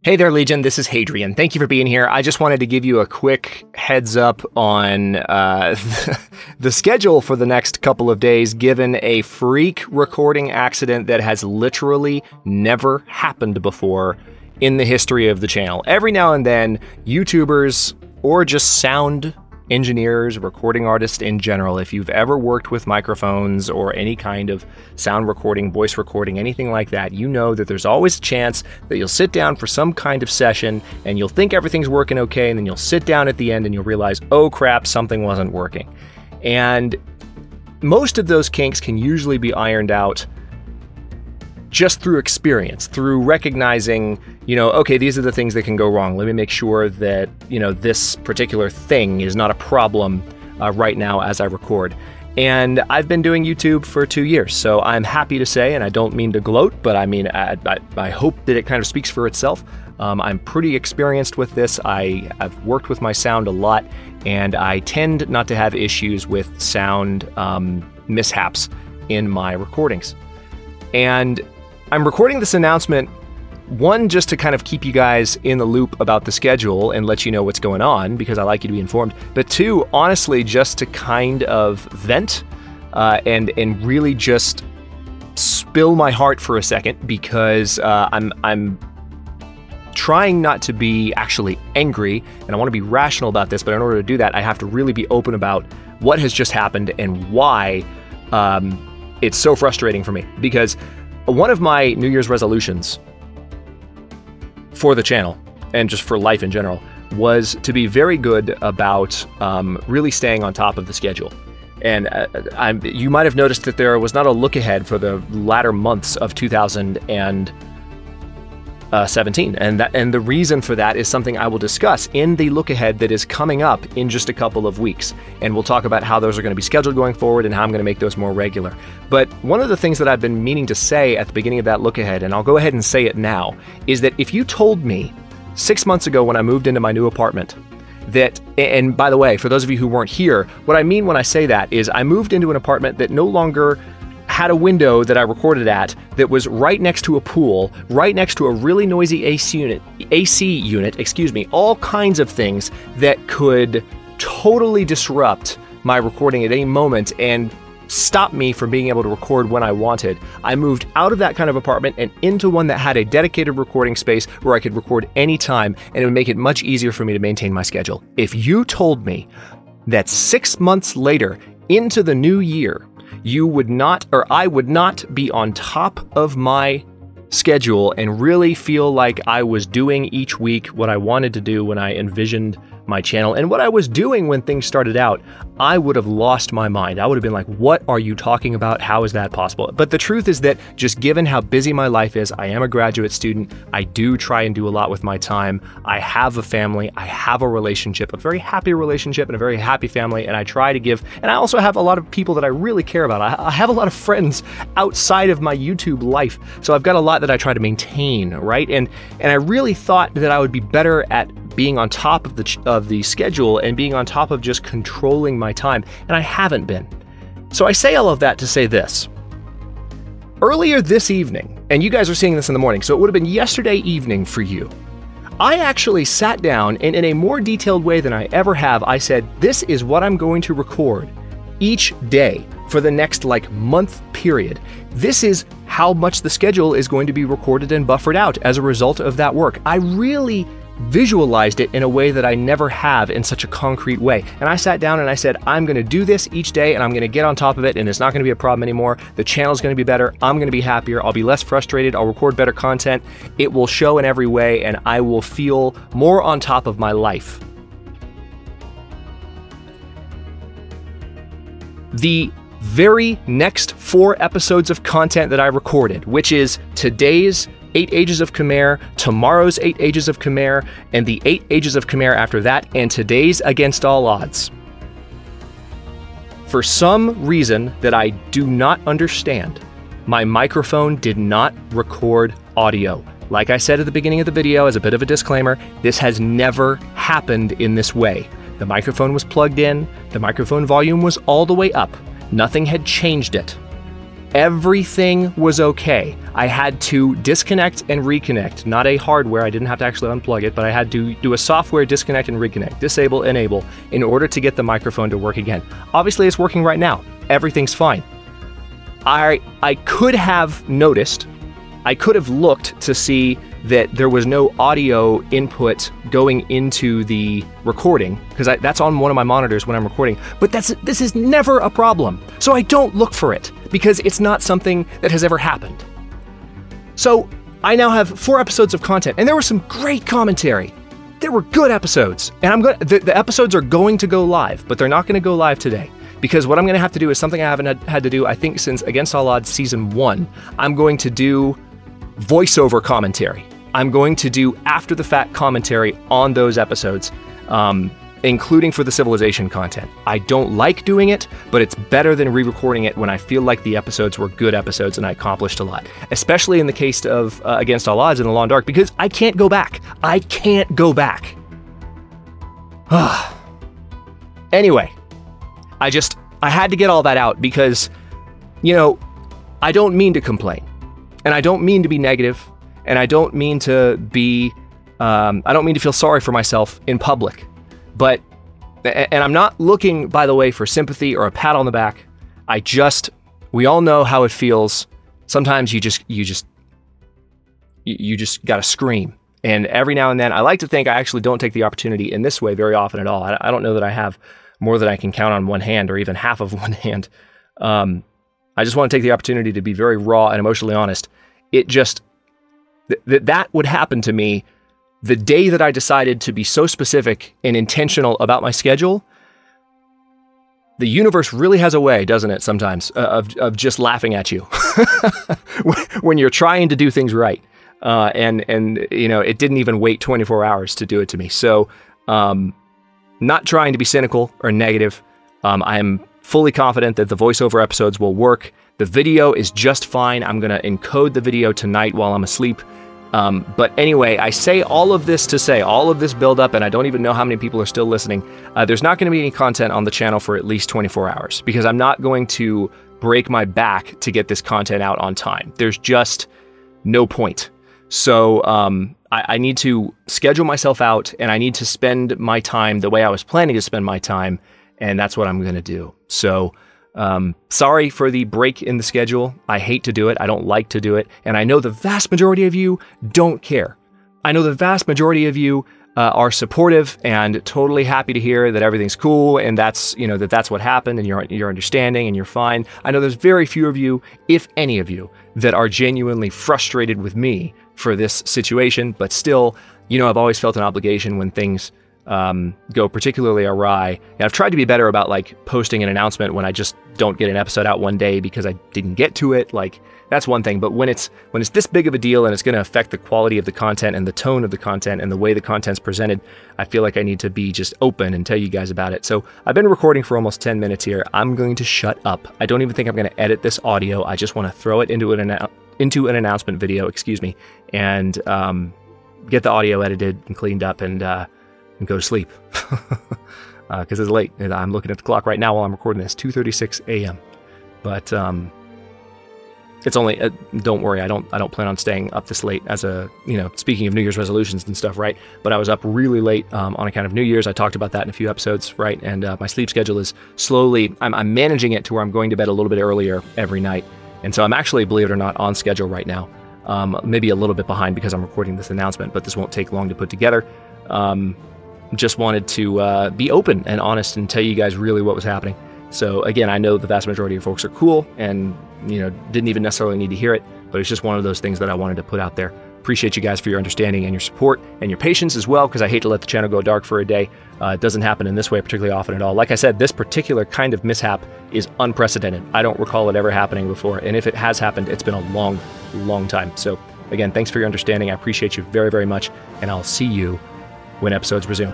Hey there, Legion. This is Hadrian. Thank you for being here. I just wanted to give you a quick heads up on the schedule for the next couple of days, given a freak recording accident that has literally never happened before in the history of the channel. Every now and then, YouTubers or just sound engineers, recording artists in general, if you've ever worked with microphones or any kind of sound recording, voice recording, anything like that, you know that there's always a chance that you'll sit down for some kind of session and you'll think everything's working okay, and then you'll sit down at the end and you'll realize, oh crap, something wasn't working. And most of those kinks can usually be ironed out just through experience, through recognizing, okay, these are the things that can go wrong. Let me make sure that, this particular thing is not a problem right now as I record. And I've been doing YouTube for 2 years, so I'm happy to say, and I don't mean to gloat, but I mean, I hope that it kind of speaks for itself. I'm pretty experienced with this. I've worked with my sound a lot, and I tend not to have issues with sound mishaps in my recordings. And I'm recording this announcement, one, just to kind of keep you guys in the loop about the schedule and let you know what's going on, because I like you to be informed. But two, honestly, just to kind of vent and really just spill my heart for a second, because I'm trying not to be actually angry, and I want to be rational about this, but in order to do that, I have to really be open about what has just happened and why it's so frustrating for me. Because one of my New Year's resolutions for the channel, and just for life in general, was to be very good about really staying on top of the schedule. And you might have noticed that there was not a look ahead for the latter months of 2017, and the reason for that is something I will discuss in the look ahead that is coming up in just a couple of weeks, and we'll talk about how those are going to be scheduled going forward and how I'm going to make those more regular. But one of the things that I've been meaning to say at the beginning of that look ahead, and I'll go ahead and say it now, is that if you told me 6 months ago when I moved into my new apartment that, and by the way, for those of you who weren't here, what I mean when I say that is I moved into an apartment that no longer had a window that I recorded at that was right next to a pool, right next to a really noisy AC unit, all kinds of things that could totally disrupt my recording at any moment and stop me from being able to record when I wanted. I moved out of that kind of apartment and into one that had a dedicated recording space where I could record anytime, and it would make it much easier for me to maintain my schedule. If you told me that 6 months later into the new year, you would not, or I would not be on top of my schedule and really feel like I was doing each week what I wanted to do when I envisioned my channel and what I was doing when things started out, I would have lost my mind. I would have been like, what are you talking about? How is that possible? But the truth is that just given how busy my life is, I am a graduate student. I do try and do a lot with my time. I have a family. I have a relationship, a very happy relationship and a very happy family. And I try to give, and I also have a lot of people that I really care about. I have a lot of friends outside of my YouTube life. So I've got a lot that I try to maintain, right? And I really thought that I would be better at being on top of the schedule and being on top of just controlling my time, and I haven't been. So I say all of that to say this. Earlier this evening, and you guys are seeing this in the morning, so it would have been yesterday evening for you, I actually sat down and in a more detailed way than I ever have, I said, this is what I'm going to record each day for the next month period. This is how much the schedule is going to be recorded and buffered out as a result of that work. I really visualized it in a way that I never have in such a concrete way. And I sat down and I said, I'm going to do this each day and I'm going to get on top of it, and it's not going to be a problem anymore. The channel's going to be better. I'm going to be happier. I'll be less frustrated. I'll record better content. It will show in every way and I will feel more on top of my life. The very next 4 episodes of content that I recorded, which is today's 8 Ages of Khmer, tomorrow's 8 Ages of Khmer, and the 8 Ages of Khmer after that, and today's Against All Odds. For some reason that I do not understand, my microphone did not record audio. Like I said at the beginning of the video, as a bit of a disclaimer, this has never happened in this way. The microphone was plugged in, the microphone volume was all the way up, nothing had changed it. Everything was okay. I had to disconnect and reconnect, not a hardware. I didn't have to actually unplug it, but I had to do a software disconnect and reconnect, disable, enable, in order to get the microphone to work again. Obviously, it's working right now. Everything's fine. I could have noticed, I could have looked to see that there was no audio input going into the recording, because that's on one of my monitors when I'm recording, but this is never a problem. So I don't look for it, because it's not something that has ever happened. So I now have 4 episodes of content, and there was some great commentary. There were good episodes, and the episodes are going to go live, but they're not going to go live today. Because what I'm going to have to do is something I haven't had to do, I think, since Against All Odds Season 1. I'm going to do voiceover commentary. I'm going to do after-the-fact commentary on those episodes, including for the Civilization content. I don't like doing it, but it's better than re-recording it when I feel like the episodes were good episodes and I accomplished a lot. Especially in the case of Against All Odds and The Long Dark, because I can't go back. I can't go back. Anyway. I had to get all that out because, you know, I don't mean to complain, and I don't mean to be negative, and I don't mean to be, I don't mean to feel sorry for myself in public, and I'm not looking, by the way, for sympathy or a pat on the back. We all know how it feels. Sometimes you just gotta scream. And every now and then, I like to think I actually don't take the opportunity in this way very often at all. I don't know that I have more than I can count on one hand, or even half of one hand. I just want to take the opportunity to be very raw and emotionally honest. It just, that would happen to me the day that I decided to be so specific and intentional about my schedule. The universe really has a way, doesn't it, sometimes, of just laughing at you when you're trying to do things right. And you know, it didn't even wait 24 hours to do it to me. So, not trying to be cynical or negative. I am fully confident that the voiceover episodes will work. The video is just fine. I'm going to encode the video tonight while I'm asleep. But anyway, I say all of this to say, all of this build up, and I don't even know how many people are still listening. There's not going to be any content on the channel for at least 24 hours, because I'm not going to break my back to get this content out on time. There's just no point. So, I need to schedule myself out, and I need to spend my time the way I was planning to spend my time, and that's what I'm going to do. So, sorry for the break in the schedule. I hate to do it. I don't like to do it. And I know the vast majority of you don't care. I know the vast majority of you are supportive and totally happy to hear that everything's cool, and that's, you know, that's what happened, and you're understanding and you're fine. I know there's very few of you, if any of you, that are genuinely frustrated with me for this situation, but still, you know, I've always felt an obligation when things go particularly awry. And I've tried to be better about, like, posting an announcement when I just don't get an episode out one day because I didn't get to it. Like, that's one thing. But when it's this big of a deal and it's going to affect the quality of the content and the tone of the content and the way the content's presented, I feel like I need to be just open and tell you guys about it. So I've been recording for almost 10 minutes here. I'm going to shut up. I don't even think I'm going to edit this audio. I just want to throw it into an announcement video, and get the audio edited and cleaned up and go to sleep. Because it's late. And I'm looking at the clock right now while I'm recording this, 2:36 a.m. But it's only, don't worry, I don't plan on staying up this late as a, you know, speaking of New Year's resolutions and stuff, right? But I was up really late on account of New Year's. I talked about that in a few episodes, right? And my sleep schedule is slowly, I'm managing it to where I'm going to bed a little bit earlier every night. And so I'm actually, believe it or not, on schedule right now. Maybe a little bit behind because I'm recording this announcement, but this won't take long to put together. Just wanted to be open and honest and tell you guys really what was happening. So again, I know the vast majority of folks are cool and, you know, didn't even necessarily need to hear it, but it's just one of those things that I wanted to put out there. Appreciate you guys for your understanding and your support and your patience as well, because I hate to let the channel go dark for a day. It doesn't happen in this way particularly often at all. Like I said, this particular kind of mishap is unprecedented. I don't recall it ever happening before, and if it has happened, it's been a long, long time. So again, thanks for your understanding. I appreciate you very, very much, and I'll see you when episodes resume.